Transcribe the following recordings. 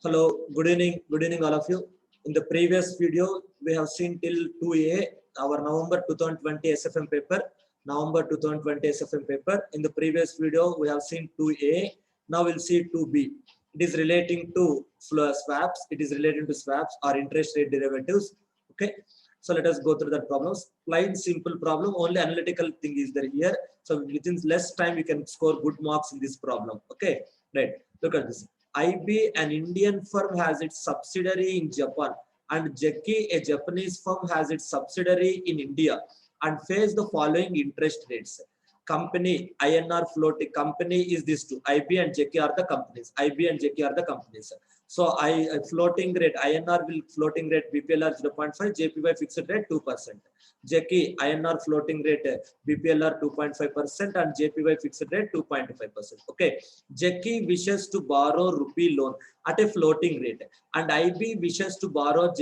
Hello, good evening all of you. In the previous video, we have seen till 2A, our November 2020 SFM paper, November 2020 SFM paper. In the previous video, we have seen 2A, now we'll see 2B. It is relating to swaps, it is relating to swaps or interest rate derivatives, okay? So let us go through that problems. Plain simple problem, only analytical thing is there here. So within less time, you can score good marks in this problem, okay? Right, look at this. IB, an Indian firm, has its subsidiary in Japan, and Jeki, a Japanese firm, has its subsidiary in India, and face the following interest rates. Company, INR floating company is this two. IB and Jeki are the companies. IB and Jeki are the companies. So floating rate, INR will floating rate BPLR 0.5, JPY fixed rate 2%. Jeki, INR floating rate BPLR 2.5% and JPY fixed rate 2.5%. Okay. Jeki wishes to borrow rupee loan at a floating rate, and IB wishes to borrow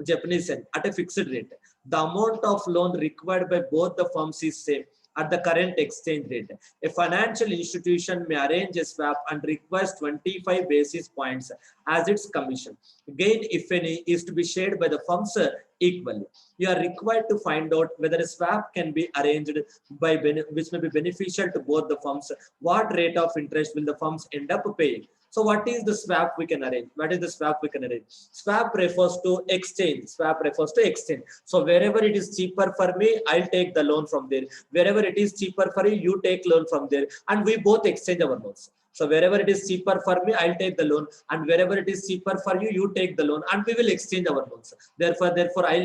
Japanese yen at a fixed rate. The amount of loan required by both the firms is same at the current exchange rate. A financial institution may arrange a swap and requires 25 basis points as its commission. Gain, if any, is to be shared by the firms equally. You are required to find out whether a swap can be arranged by which may be beneficial to both the firms. What rate of interest will the firms end up paying? So what is the swap we can arrange? What is the swap we can arrange? Swap refers to exchange. Swap refers to exchange. So wherever it is cheaper for me, I'll take the loan from there. Wherever it is cheaper for you, you take loan from there. And we both exchange our loans. So wherever it is cheaper for me, I'll take the loan. And wherever it is cheaper for you, you take the loan. And we will exchange our loans. Therefore,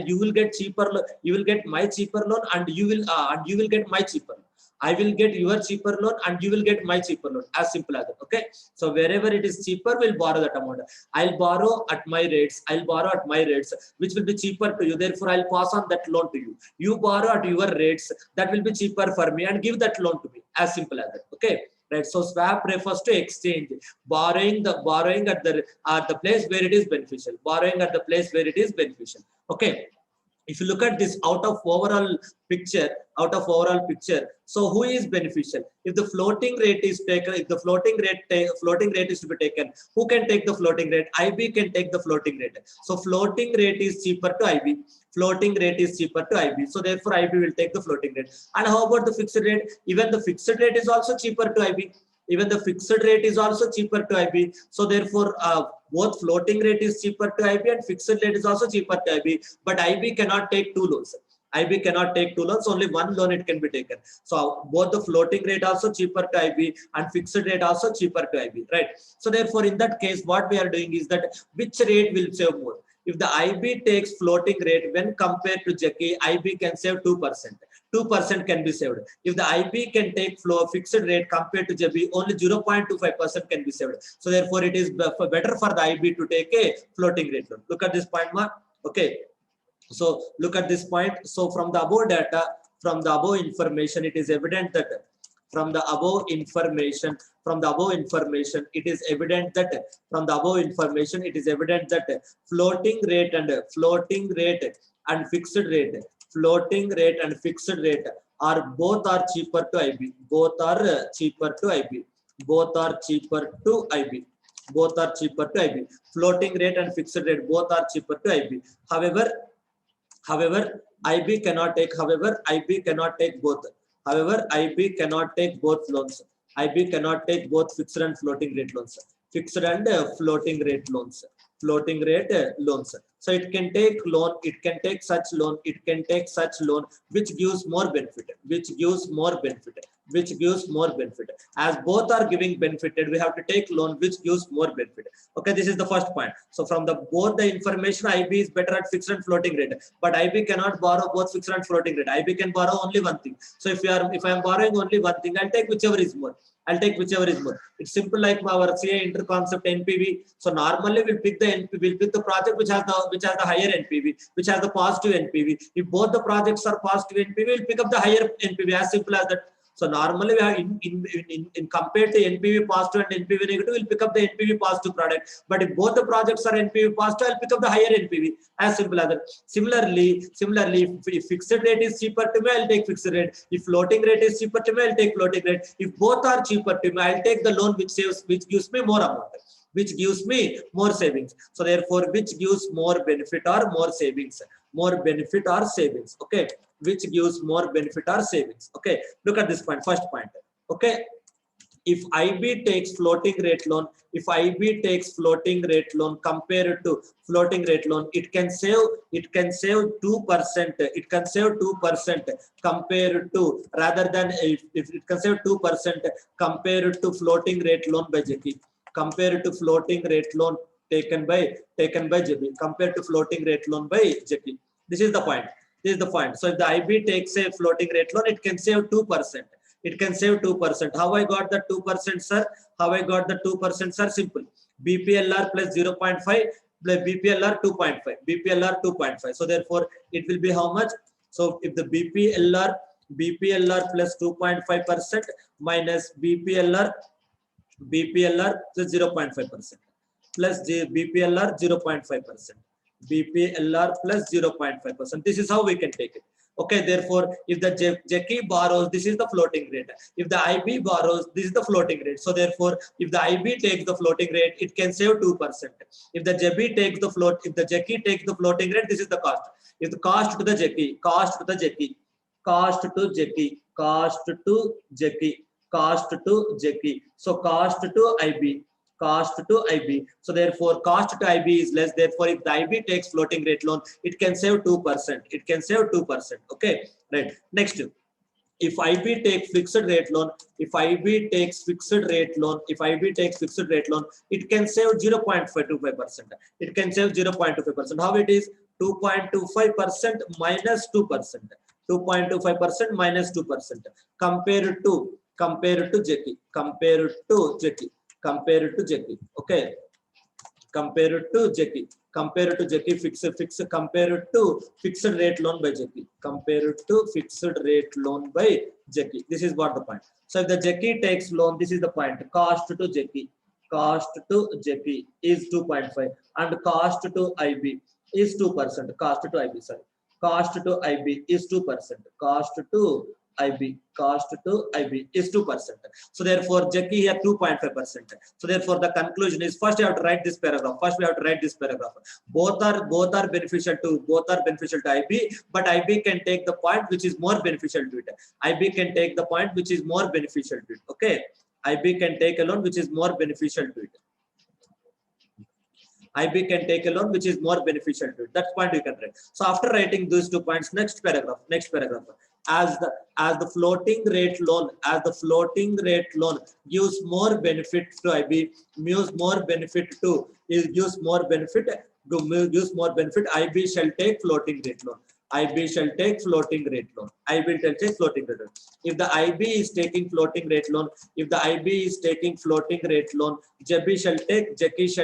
you will get cheaper. You will get my cheaper loan, and you will get my cheaper loan. I will get your cheaper loan and you will get my cheaper loan. As simple as that. Okay. So wherever it is cheaper, we'll borrow that amount. I'll borrow at my rates. I'll borrow at my rates, which will be cheaper to you. Therefore, I'll pass on that loan to you. You borrow at your rates, that will be cheaper for me, and give that loan to me. As simple as that. Okay. Right. So swap refers to exchange, borrowing at the place where it is beneficial. Borrowing at the place where it is beneficial. Okay. If you look at this out of overall picture, so who is beneficial? If the floating rate is taken, if the floating rate is to be taken, who can take the floating rate? IB can take the floating rate. So floating rate is cheaper to IB. Floating rate is cheaper to IB. So therefore IB will take the floating rate. And how about the fixed rate? Even the fixed rate is also cheaper to IB. Even the fixed rate is also cheaper to IB. So therefore, both floating rate is cheaper to IB and fixed rate is also cheaper to IB. But IB cannot take two loans. IB cannot take two loans, only one loan it can be taken. So both the floating rate also cheaper to IB and fixed rate also cheaper to IB, right? So therefore, in that case, what we are doing is that which rate will save more? If the IB takes floating rate when compared to Jeki, IB can save 2%. 2% can be saved. If the IB can take fixed rate compared to JB, only 0.25% can be saved. So therefore, it is better for the IB to take a floating rate loan. Look at this point, Mark. Okay. So look at this point. So from the above data, from the above information, it is evident that from the above information, it is evident that floating rate and fixed rate, are both are cheaper to IB. Both are cheaper to IB. Floating rate and fixed rate both are cheaper to IB. However, IB cannot take both. However, IB cannot take both loans. IB cannot take both fixed and floating rate loans. Fixed and floating rate loans. So it can take loan, it can take such loan, which gives more benefit. As both are giving benefited, we have to take loan which gives more benefit. Okay, this is the first point. So from both the information, IB is better at fixed and floating rate, but IB cannot borrow both fixed and floating rate. IB can borrow only one thing. So if I am borrowing only one thing, I'll take whichever is more. It's simple like our CA interconcept NPV. So normally we'll pick the project which has the higher NPV, which has the positive NPV. If both the projects are positive NPV, we'll pick up the higher NPV. As simple as that. So normally we have in compared to NPV positive and NPV negative, we'll pick up the NPV positive product. But if both the projects are NPV positive, I'll pick up the higher NPV. As simple as that. Similarly, if fixed rate is cheaper to me, I'll take fixed rate. If floating rate is cheaper to me, I'll take floating rate. If both are cheaper to me, I'll take the loan which gives me more amount. which gives me more savings. So therefore, which gives more benefit or more savings, more benefit or savings. Okay, which gives more benefit or savings. Okay, look at this point, first point. Okay, if IB takes floating rate loan, if IB takes floating rate loan compared to floating rate loan, it can save 2%. It can save 2% compared to, rather than if it can save 2% compared to floating rate loan by JP, compared to floating rate loan taken by JP, compared to floating rate loan by JP. This is the point. This is the point. So if the IB takes a floating rate loan, it can save 2%. It can save 2%. How I got the 2%, sir? How I got the 2%, sir? Simple. BPLR plus 0.5 plus BPLR 2.5. BPLR 2.5. So therefore, it will be how much? So if the BPLR plus 2.5% minus BPLR plus 0.5% plus BPLR 0.5%. BPLR plus 0.5%. This is how we can take it. Okay, therefore, if the JK borrows, this is the floating rate. If the IB borrows, this is the floating rate. So therefore, if the IB takes the floating rate, it can save 2%. If the JB takes the JK takes the floating rate, this is the cost. If the cost to the JK, cost to JK, cost to JK, cost to JK, cost to JK. So cost to IB. Cost to IB. So therefore, cost to IB is less. Therefore, if the IB takes floating rate loan, it can save 2%. It can save 2%. Okay, right. Next, if IB takes fixed rate loan, if IB takes fixed rate loan, if IB takes fixed rate loan, it can save 0.25%. It can save 0.25%. How it is? 2.25% minus 2%. 2.25% minus 2% compared to JK. Compared to JK. Compared to JK, okay, compared to JK, compared to JK, fixed, compared to fixed rate loan by JK, compared to fixed rate loan by JK. This is what the point. So if the JK takes loan, this is the point. Cost to JK, cost to JK is 2.5, and cost to IB is 2%. Cost to IB, sorry, cost to IB is 2%. Cost to IB, cost to IB is 2%. So therefore, JK here 2.5%. So therefore, the conclusion is, first you have to write this paragraph. First we have to write this paragraph. Both are beneficial to IB, but IB can take the point which is more beneficial to it. IB can take the point which is more beneficial to it. Okay, IB can take a loan which is more beneficial to it. IB can take a loan which is more beneficial to it. That point you can write. So after writing these 2 points, next paragraph. As the floating rate loan, gives more benefit to IB, gives more benefit, IB shall take floating rate loan. IB shall take floating rate loan. IB shall take floating rate loan. If the IB is taking floating rate loan, JK shall take fixed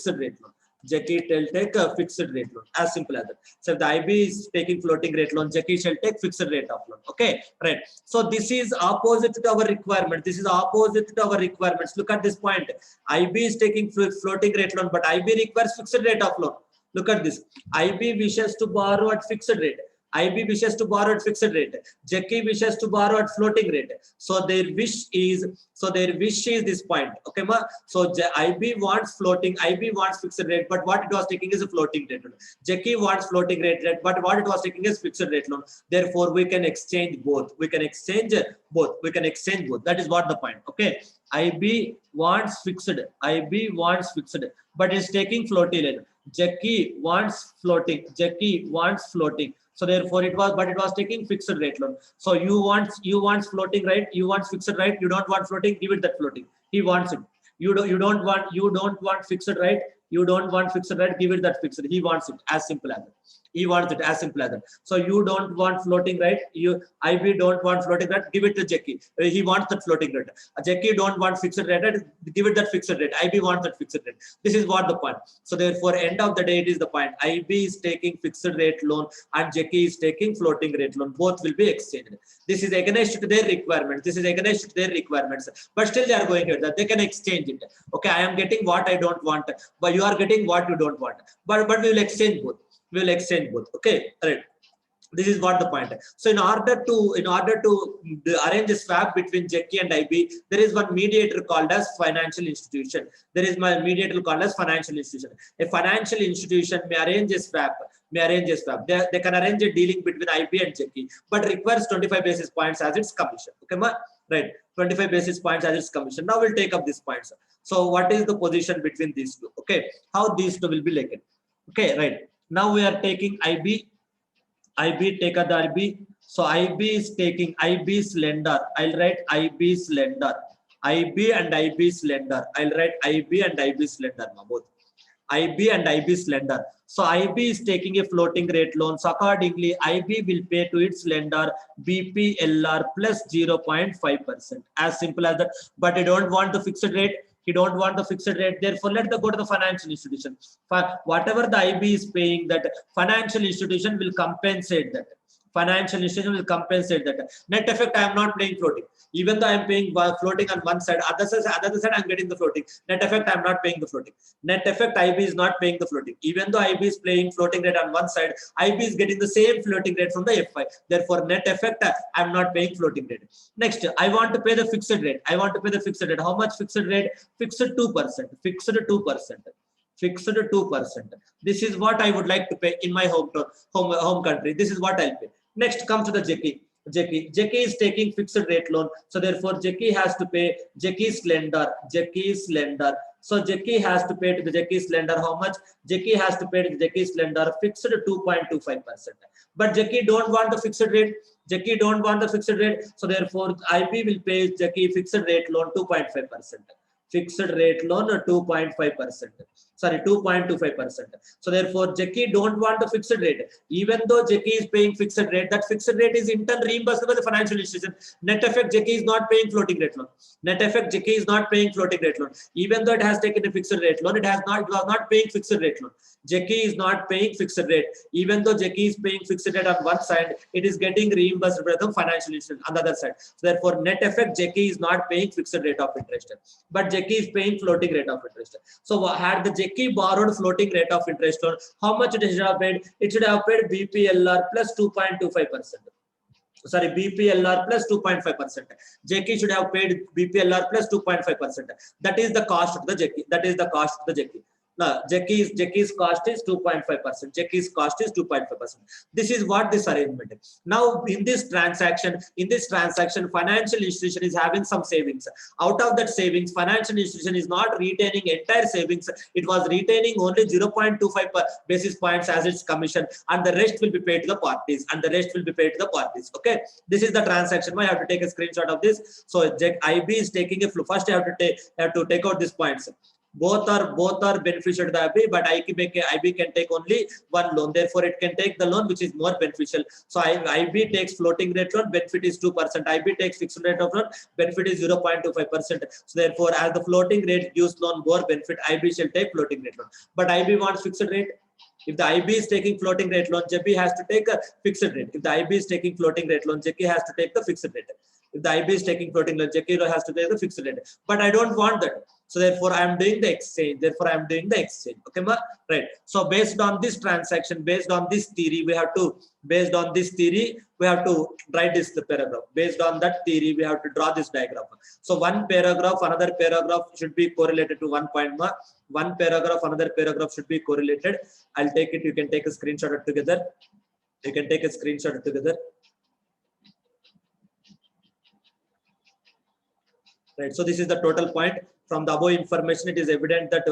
rate loan. JK shall take a fixed rate loan. As simple as that. So if the IB is taking floating rate loan, JK shall take fixed rate of loan. Okay, right. So this is opposite to our requirement. This is opposite to our requirements. Look at this point. IB is taking floating rate loan, but IB requires fixed rate of loan. Look at this. IB wishes to borrow at fixed rate. IB wishes to borrow at fixed rate. JK wishes to borrow at floating rate. So their wish is this point. Okay, ma? So IB wants floating, IB wants fixed rate, but what it was taking is a floating rate loan. JK wants floating rate, but what it was taking is fixed rate loan. Therefore, we can exchange both. We can exchange both. That is what the point. Okay. IB wants fixed, but is taking floating rate. JK wants floating. So therefore, it was taking fixed rate loan. So you want floating, right? You want fixed, right? You don't want floating. Give it that floating. He wants it. You don't want fixed, right? You don't want fixed, right? Give it that fixed. He wants it. As simple as that. He wants it as simple as that. So you don't want floating, right? IB don't want floating rate. Give it to JK. He wants that floating rate. JK don't want fixed rate. Give it that fixed rate. IB wants that fixed rate. This is what the point. So therefore, end of the day, it is the point. IB is taking fixed rate loan and JK is taking floating rate loan. Both will be exchanged. This is against their requirements. But still, they are going here that they can exchange it. Okay, I am getting what I don't want, but you are getting what you don't want. But we will exchange both. Okay, all right. This is what the point. So in order to arrange a swap between JK and IB, there is one mediator called as financial institution. There is my mediator called as financial institution. A financial institution may arrange a swap. They can arrange a dealing between IB and JK, but requires 25 basis points as its commission. Okay, ma? Right? 25 basis points as its commission. Now we'll take up these points. So what is the position between these two? Okay, how these two will be linked? Okay, right. Now we are taking IB. IB, take the IB. So IB is taking IB's lender. I'll write IB's lender. IB and IB's lender. I'll write IB and IB's lender. Both. IB and IB's lender. So IB is taking a floating rate loan. So accordingly, IB will pay to its lender BPLR plus 0.5%. As simple as that. But you don't want the fixed rate. You don't want the fixed rate. Therefore, let the go to the financial institution. For whatever the IB is paying, that financial institution will compensate that. Financial institution will compensate that. Net effect, I am not paying floating. Even though I am paying floating on one side, other side I am getting the floating. Net effect, I am not paying the floating. Net effect, IB is not paying the floating. Even though IB is paying floating rate on one side, IB is getting the same floating rate from the FI. Therefore, net effect, I am not paying floating rate. Next, I want to pay the fixed rate. I want to pay the fixed rate. How much fixed rate? Fixed 2%. Fixed 2%. Fixed 2%. This is what I would like to pay in my home country. This is what I'll pay. Next comes to the JK. JK is taking fixed rate loan. So therefore, JK has to pay JK's lender. So JK has to pay to the JK's lender. How much? JK has to pay to the JK's lender fixed 2.25%. But JK don't want the fixed rate. JK don't want the fixed rate. So therefore, IB will pay JK fixed rate loan 2.5%. Fixed rate loan 2.5%. Sorry, 2.25%. So therefore, JK don't want the fixed rate. Even though JK is paying fixed rate, that fixed rate is in turn reimbursed by the financial institution. Net effect, JK is not paying floating rate loan. Net effect, JK is not paying floating rate loan. Even though it has taken a fixed rate loan, it was not paying fixed rate loan. JK is not paying fixed rate. Even though JK is paying fixed rate on one side, it is getting reimbursed by the financial institution on the other side. So therefore, net effect, JK is not paying fixed rate of interest. But JK is paying floating rate of interest. So had the JK borrowed floating rate of interest loan, how much it should have paid? It should have paid BPLR plus 2.25%. Sorry, BPLR plus 2.5%. JK should have paid BPLR plus 2.5%. That is the cost of the JK. That is the cost of the JK. Now, JK's cost is 2.5%. JK's cost is 2.5%. This is what this arrangement is. Now, in this transaction, financial institution is having some savings. Out of that savings, financial institution is not retaining entire savings. It was retaining only 0.25 basis points as its commission, and the rest will be paid to the parties. Okay, this is the transaction. I have to take a screenshot of this. So, IB is taking a first. I have to take out these points. Both are beneficial to the IB, but IB can take only one loan. Therefore, it can take the loan which is more beneficial. So IB takes floating rate loan, benefit is 2%. IB takes fixed rate of loan, benefit is 0.25%. So therefore, as the floating rate gives loan more benefit, IB shall take floating rate loan. But IB wants fixed rate. If the IB is taking floating rate loan, JB has to take a fixed rate. If the IB is taking floating rate loan, JK has to take the fixed rate. If the IB is taking floating loan, JK has to take the fixed rate. But I don't want that. So therefore, I am doing the exchange. Okay, right. So based on this transaction, based on this theory, we have to write this paragraph. Based on that theory, we have to draw this diagram. So one paragraph, another paragraph should be correlated to one point. One paragraph, another paragraph should be correlated. I'll take it. You can take a screenshot of together. Right. So this is the total point. From the above information, it is evident that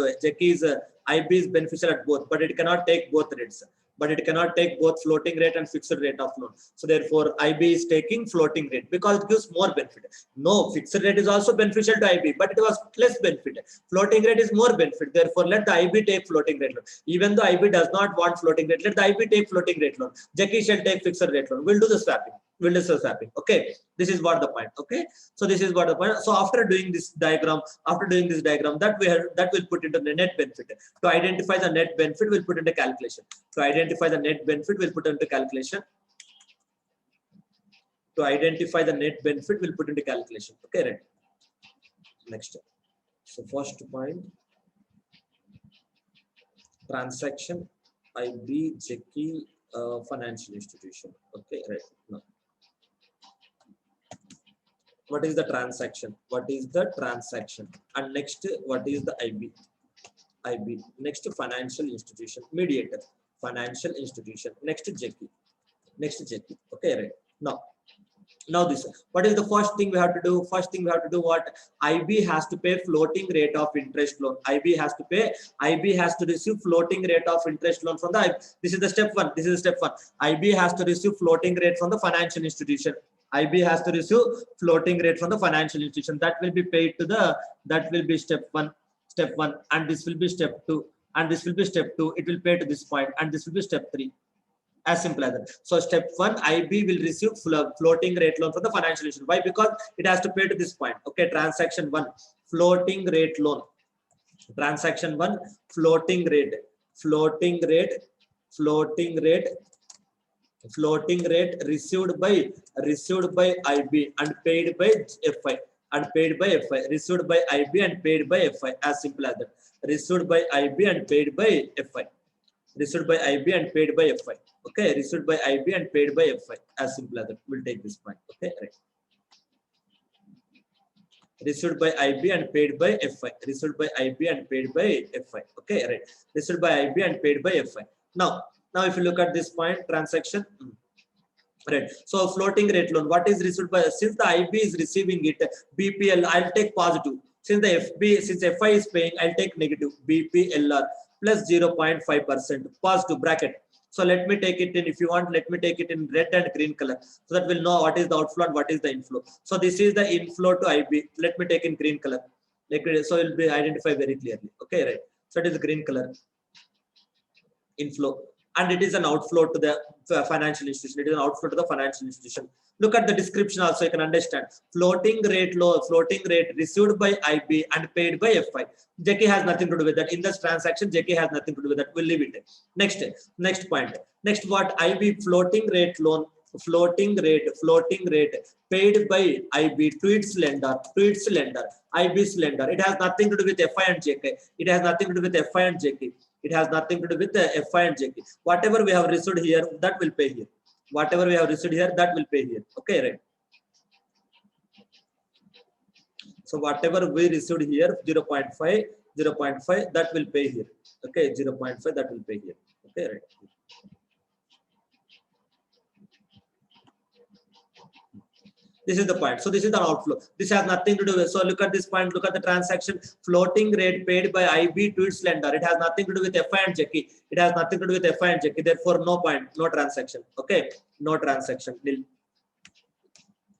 IB is beneficial at both, but it cannot take both rates. But it cannot take both floating rate and fixed rate of loan. So therefore, IB is taking floating rate because it gives more benefit. No, fixed rate is also beneficial to IB, but it was less benefit. Floating rate is more benefit. Therefore, let the IB take floating rate loan. Even though IB does not want floating rate, let the IB take floating rate loan. JK shall take fixed rate loan. We'll do the swapping. Okay, this is what the point. Okay, so this is what the point. So after doing this diagram, that will put into the net benefit. To identify the net benefit, we'll put into calculation. Okay, right. Next. So first point, transaction IB, JK, Financial institution. Okay, right. Now, what is the transaction? What is the transaction? And next, what is the IB? IB. Next, financial institution. Mediator. Financial institution. Next, JK. Next, JK. Okay, right. Now this, what is the first thing we have to do? First thing we have to do what? IB has to pay floating rate of interest loan. IB has to pay, IB has to receive floating rate of interest loan from the IB. This is the step one. This is step one. IB has to receive floating rate from the financial institution. IB has to receive floating rate from the financial institution. That will be paid to the, that will be step one, and this will be step two, and this will be step two. It will pay to this point, and this will be step three. As simple as that. So step one, IB will receive floating rate loan from the financial institution. Why? Because it has to pay to this point. Okay, transaction one, floating rate loan. Transaction one, floating rate, floating rate, floating rate, floating rate received by IB and paid by FI, and paid by FI, received by IB and paid by FI. As simple as that. Received by IB and paid by FI. Received by IB and paid by FI. Okay, received by IB and paid by FI. As simple as that. We'll take this point. Okay, right. Received by IB and paid by FI. Received by IB and paid by FI. Okay, right. Received by IB and paid by FI. Now if you look at this point, transaction. Right. So floating rate loan. What is received by? Since the IB is receiving it, BPL, I'll take positive. Since the FI is paying, I'll take negative. BPLR plus 0.5%. Positive bracket. So let me take it in, if you want, let me take it in red and green color, so that we'll know what is the outflow and what is the inflow. So this is the inflow to IB. Let me take in green color. So it will be identified very clearly. Okay, right. So it is green color. Inflow. And it is an outflow to the financial institution. It is an outflow to the financial institution. Look at the description also, you can understand. Floating rate loan, floating rate received by IB and paid by FI. JK has nothing to do with that. In this transaction, JK has nothing to do with that. We'll leave it. Next point. Next, what? IB floating rate loan, floating rate paid by IB to its lender, IB's lender. It has nothing to do with FI and JK. It has nothing to do with FI and JK. It has nothing to do with the FI and JK. Whatever we have received here, that will pay here. Whatever we have received here, that will pay here. Okay, right. So whatever we received here, 0.5, that will pay here. Okay, 0.5, that will pay here. Okay, right. This is the point. So this is the outflow. This has nothing to do with. So look at this point. Look at the transaction. Floating rate paid by IB to its lender. It has nothing to do with FI and JK. It has nothing to do with FI and JK. Therefore, no point. No transaction. Okay. No transaction. Nil.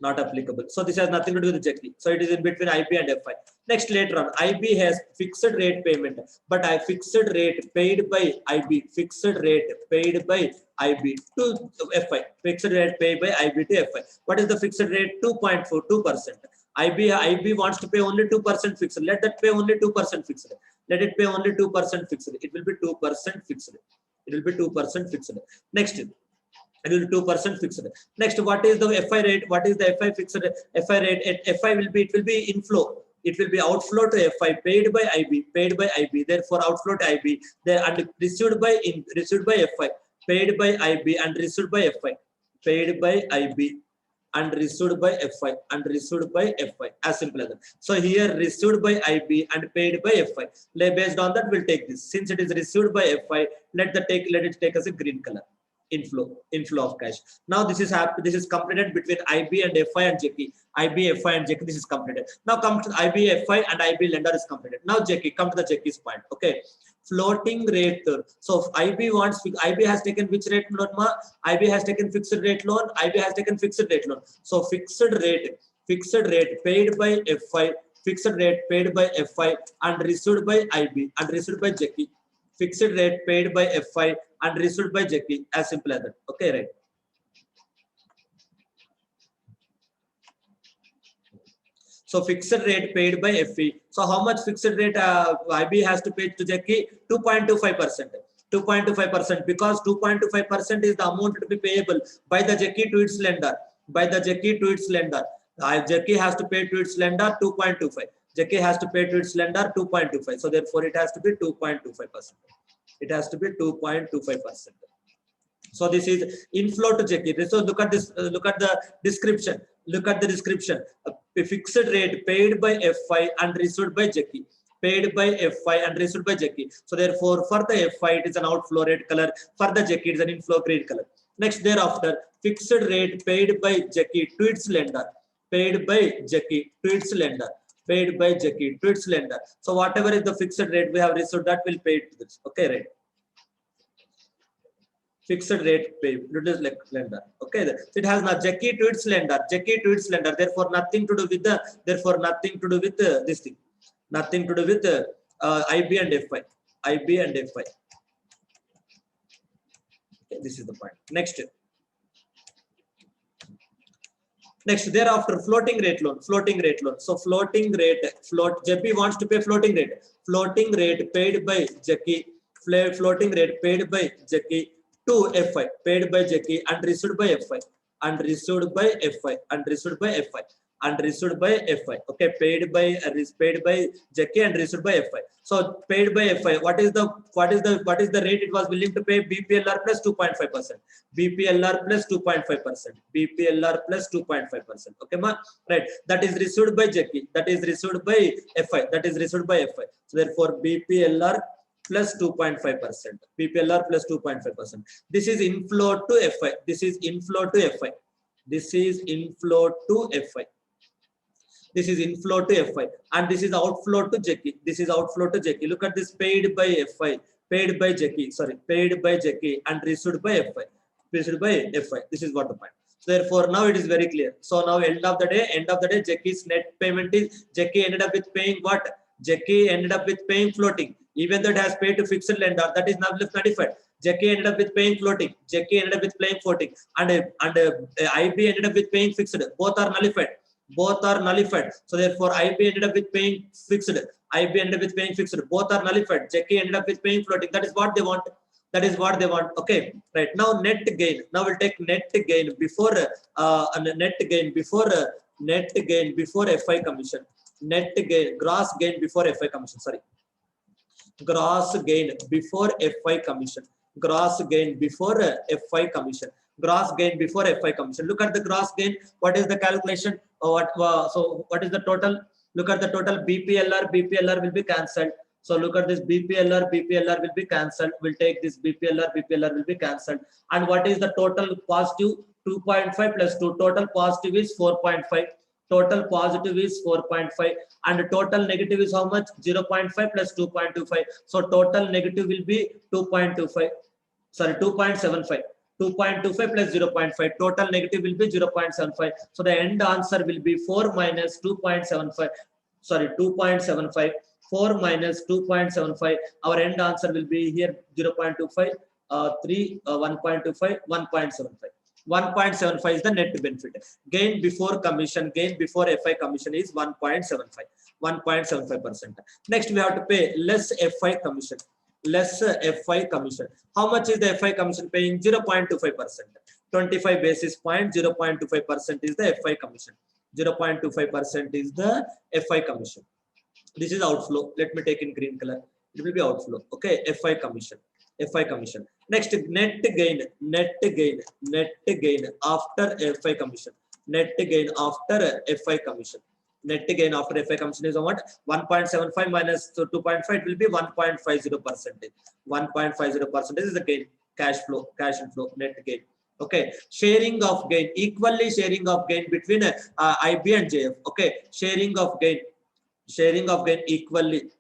Not applicable. So this has nothing to do with JK. So it is in between IB and FI. Next, later on, IB has fixed rate payment, but I fixed rate paid by IB. Fixed rate paid by IB to FI. Fixed rate paid by IB to FI. What is the fixed rate? 2.42%. IB wants to pay only 2% fixed. Let that pay only 2% fixed. Let it pay only 2% fixed. It will be 2% fixed. It will be 2% fixed. Next, it will be 2% fixed. Next, what is the FI rate? What is the FI fixed? FI rate at FI will be, it will be inflow. It will be outflow to FI paid by IB, Therefore, outflow to IB there and received by FI, paid by IB and received by FI, paid by IB and received by FI and received by FI. As simple as that. So here received by IB and paid by FI. Based on that, we'll take this. Since it is received by FI, let it take as a green color. Inflow of cash. Now this is completed between IB and FI and JK. IB, FI and JK. This is completed. Now come to IB, FI and IB lender is completed. Now JK, come to the JK's point. Okay, floating rate. So IB has taken which rate loan? IB has taken fixed rate loan. IB has taken fixed rate loan. So fixed rate paid by FI, fixed rate paid by FI and received by IB and received by JK. Fixed rate paid by FI and received by JK. As simple as that. Okay, right. So fixed rate paid by FE. So how much fixed rate IB has to pay to JK? 2.25%. 2.25%, because 2.25% is the amount to be payable by the JK to its lender. JK has to pay to its lender 2.25. JK has to pay to its lender 2.25. So therefore, it has to be 2.25%. It has to be 2.25%. So this is inflow to Jackie. So look at this. Look at the description. Look at the description. A fixed rate paid by FI and received by Jackie. Paid by FI and received by Jackie. So therefore, for the FI it is an outflow red color. For the Jackie it is an inflow green color. Next, thereafter, fixed rate paid by Jackie to its lender. Paid by Jackie to its lender. Paid by Jackie to its lender. So whatever is the fixed rate we have received, that will pay to this. Okay, right? Fixed rate pay to its lender. Okay, so it has not Jackie to its lender. Jackie to its lender. Therefore, nothing to do with the. Therefore, nothing to do with this thing. Nothing to do with IB and FI. IB and FI. Okay, this is the point. Next. Next, thereafter, floating rate loan. Floating rate loan. So floating rate. Jackie wants to pay floating rate. Floating rate paid by Jackie. Floating rate paid by Jackie to FI. Paid by Jackie and received by FI. And received by FI. And received by FI. And received by FI. Okay, paid by Jackie and received by FI. So paid by FI. What is the rate it was willing to pay? BPLR plus 2.5%. BPLR plus 2.5%. BPLR plus 2.5%. Okay, ma? Right. That is received by Jackie. That is received by FI. That is received by FI. So therefore BPLR plus 2.5%. BPLR plus 2.5%. This is inflow to FI. This is inflow to FI. This is inflow to FI. This is inflow to FI, and this is outflow to Jackie. This is outflow to Jackie. Look at this, paid by FI, paid by Jackie. Sorry, paid by Jackie and received by FI. Received by FI. This is what the point. So therefore, now it is very clear. So now end of the day, Jackie's net payment is Jackie ended up with paying what? Jackie ended up with paying floating. Even though it has paid to fixed lender, that is now left nullified. Jackie ended up with paying floating. Jackie ended up with paying floating, and IB ended up with paying fixed. Both are nullified. Both are nullified. So therefore, IB ended up with paying fixed. IB ended up with paying fixed. Both are nullified. Jackie ended up with paying floating. That is what they want. That is what they want. Okay, right. Now net gain. Now we'll take net gain before net gain before FI commission. Net gain, gross gain before FI commission. Sorry, gross gain before FI commission. Gross gain before FI commission. Gross gain before FI commission. Look at the gross gain. What is the calculation? So what is the total? Look at the total. BPLR will be cancelled. So look at this, BPLR will be cancelled. We'll take this BPLR will be cancelled. And what is the total positive? 2.5 plus 2. Total positive is 4.5. Total positive is 4.5. And total negative is how much? 0.5 plus 2.25. So total negative will be 2.25. Sorry, 2.75. 2.25 plus 0.5. Total negative will be 0.75. So the end answer will be 4 minus 2.75. Sorry, 2.75. 4 minus 2.75. Our end answer will be here 0.25, 1.25, 1.75. 1.75 is the net benefit. Gain before commission, gain before FI commission is 1.75. 1.75%. Next, we have to pay less FI commission. Less FI commission. How much is the FI commission paying? 0.25%. 25 basis point, 0.25% is the FI commission. 0.25% is the FI commission. This is outflow. Let me take in green color. It will be outflow. Okay, FI commission. FI commission. Next, net gain after FI commission. Net gain after FI commission. Net gain after FI commission is what? 1.75 minus 2.5 will be 1.50%. 1.50% is the gain. Cash inflow, net gain. Okay, sharing of gain, equally sharing of gain between IB and JF. Okay, sharing of gain equally.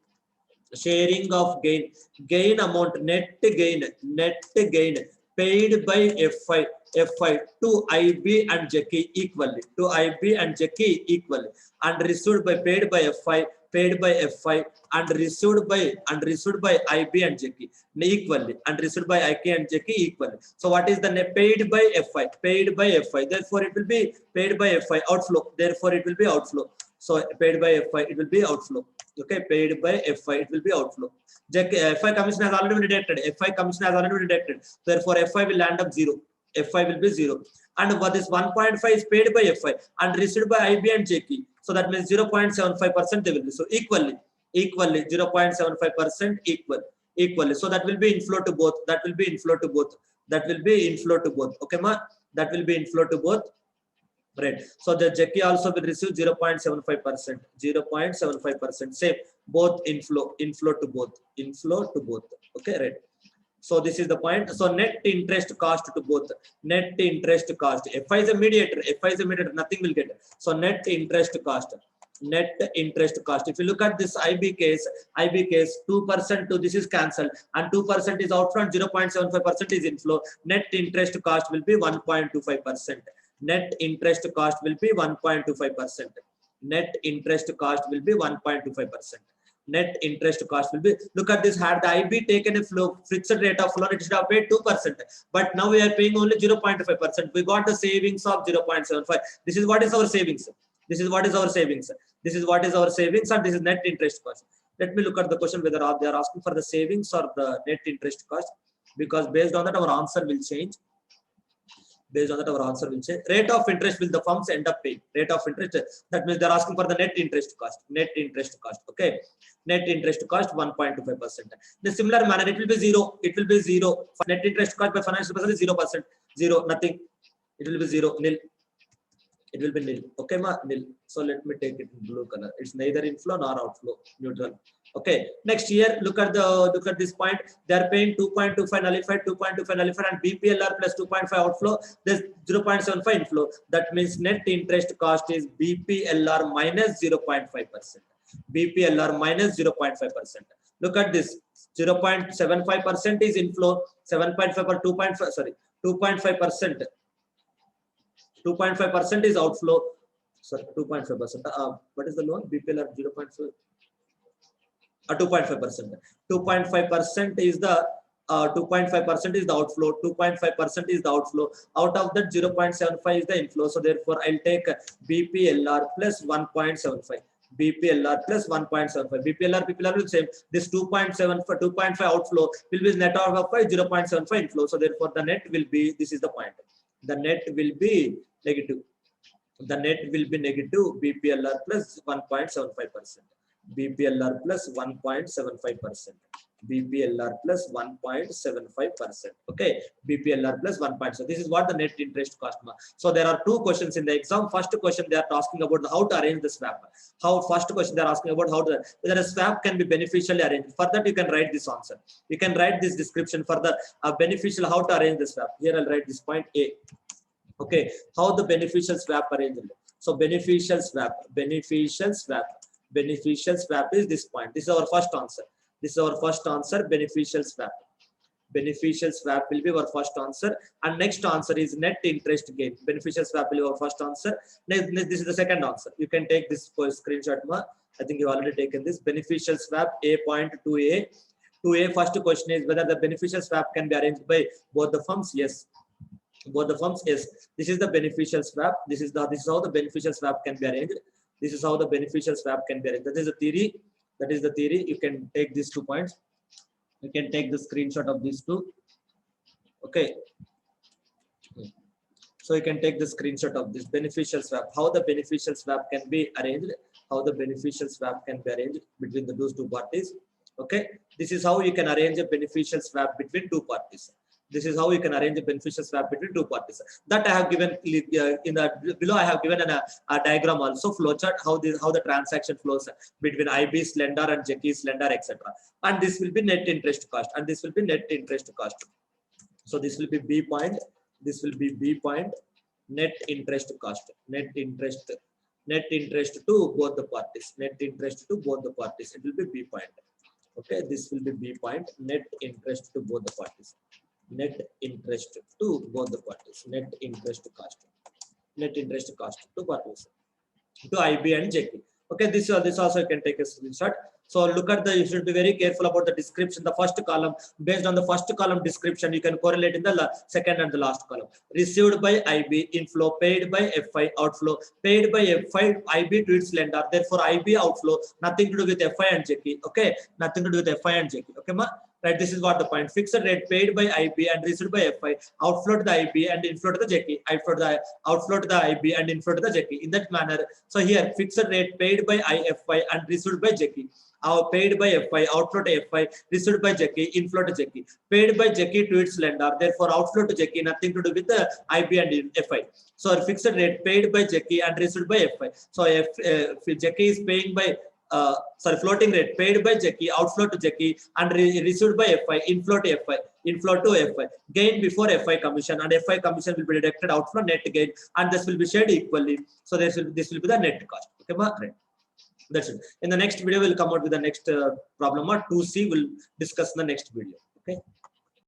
Sharing of gain amount, net gain paid by FI to IB and Jackie equally, and received by paid by FI and received by IB and Jackie equally, and received by IK and Jackie equally. So what is the net? Paid by FI, therefore it will be paid by FI, outflow, therefore it will be outflow. So paid by FI, it will be outflow. Okay, paid by FI, it will be outflow. FI commission has already been deducted. Therefore, FI will land up 0. FI will be 0. And what is 1.5 is paid by FI and received by IB and Jackie. So that means 0.75% they will be. So equally 0.75% equally. So that will be inflow to both. That will be inflow to both. Okay, ma? That will be inflow to both. Right. So the Jackie also will receive 0.75%. 0.75%. Same. Both inflow to both. Inflow to both. Okay, right. So this is the point. So net interest cost to both. Net interest cost. FI is a mediator. FI is a mediator. Nothing will get. So net interest cost. Net interest cost. If you look at this IB case, 2% to this is cancelled and 2% is outfront, 0.75% is inflow. Net interest cost will be 1.25%. Net interest cost will be 1.25%. Net interest cost will be 1.25%. Net interest cost will be, look at this, had the IB taken a flow, fixed rate of loan, it should have paid 2%. But now we are paying only 0.5%. We got the savings of 0.75. This is what is our savings. This is what is our savings. This is what is our savings, and this is net interest cost. Let me look at the question whether they are asking for the savings or the net interest cost, because based on that our answer will change. Based on that, our answer will change. Rate of interest will the firms end up paying. Rate of interest, that means they're asking for the net interest cost. Net interest cost. Okay. Net interest cost 1.25%. In a similar manner, it will be 0. It will be 0. Net interest cost by financial person is 0%. 0, nothing. It will be 0, nil. It will be nil. Okay, ma, nil. So let me take it in blue color. It's neither inflow nor outflow. Neutral. Okay. Next year, look at this point. They are paying 2.25 nullified, 2.25 nullified, and BPLR plus 2.5 outflow. There's 0.75 inflow. That means net interest cost is BPLR minus 0.5%. BPLR minus 0.5%. Look at this. 0.75% is inflow. 7.5 or 2.5. Sorry, 2.5%. 2.5% is outflow. Sorry, 2.5%. What is the loan? BPLR 0.5. 2.5%. 2.5% is the 2.5% is the outflow. 2.5% is the outflow. Out of that, 0.75 is the inflow. So therefore, I'll take BPLR plus 1.75. BPLR plus 1.75. BPLR will same. This 2.7 for 2.5 outflow will be net out of 0.75 inflow. So therefore, the net will be, this is the point. The net will be negative. The net will be negative. BPLR plus 1.75%. BPLR plus 1.75%. BPLR plus 1.75%. Okay, BPLR plus 1.7. This is what the net interest cost. So there are two questions in the exam. First question they are asking about how to arrange the swap. First question they are asking about whether a swap can be beneficially arranged. For that you can write this answer. You can write this description for the beneficial how to arrange the swap. Here I'll write this point A. Okay, how the beneficial swap arranged. So beneficial swap is this point. This is our first answer. This is our first answer, beneficial swap. Beneficial swap will be our first answer. And next answer is net interest gain. Beneficial swap will be our first answer. This is the second answer. You can take this screenshot. I think you've already taken this. Beneficial swap A.2a. 2a, first question is whether the beneficial swap can be arranged by both the firms. Yes. Both the firms. Yes. This is the beneficial swap. This is how the beneficial swap can be arranged. This is how the beneficial swap can be arranged. That is the theory. That is the theory. You can take these 2 points. You can take the screenshot of these two. Okay. So you can take the screenshot of this beneficial swap. How the beneficial swap can be arranged. How the beneficial swap can be arranged between those two parties. Okay. This is how you can arrange a beneficial swap between two parties. This is how you can arrange a beneficial swap between two parties. That I have given in the below. I have given a diagram also, flowchart, how the transaction flows between IB's lender and Jackie's lender, etc. And this will be net interest cost, and this will be net interest cost. So this will be B point. This will be B point. Net interest cost. Net interest to both the parties. Net interest to both the parties. It will be B point. Okay, this will be B point. Net interest to both the parties. Net interest to both the parties. Net interest cost. Net interest cost to parties. To IB and JK. Okay, this also you can take a screenshot. So look at you should be very careful about the description. The first column, based on the first column description, you can correlate in the second and the last column. Received by IB, inflow, paid by FI, outflow, paid by FI, IB to its lender. Therefore, IB outflow, nothing to do with FI and JK. Okay, nothing to do with FI and JK. Okay, ma? Right, this is what the point. Fixed rate paid by IB and received by FI, outflow to the IB and inflow to the JK, outflow to the IB and inflow to the JK. In that manner, so here fixed rate paid by IFI and received by JK, paid by FI, outflow to FI, received by JK, inflow to JK, paid by JK to its lender, therefore outflow to JK, nothing to do with the IB and FI. So fixed rate paid by JK and received by FI. So if JK is paying by floating rate paid by JK, outflow to JK and received by FI, inflow to FI, gain before FI commission, and FI commission will be deducted outflow net gain, and this will be shared equally. So this will be the net cost. Okay, right. That's it. In the next video, we'll come out with the next problem or 2C. We'll discuss in the next video. Okay.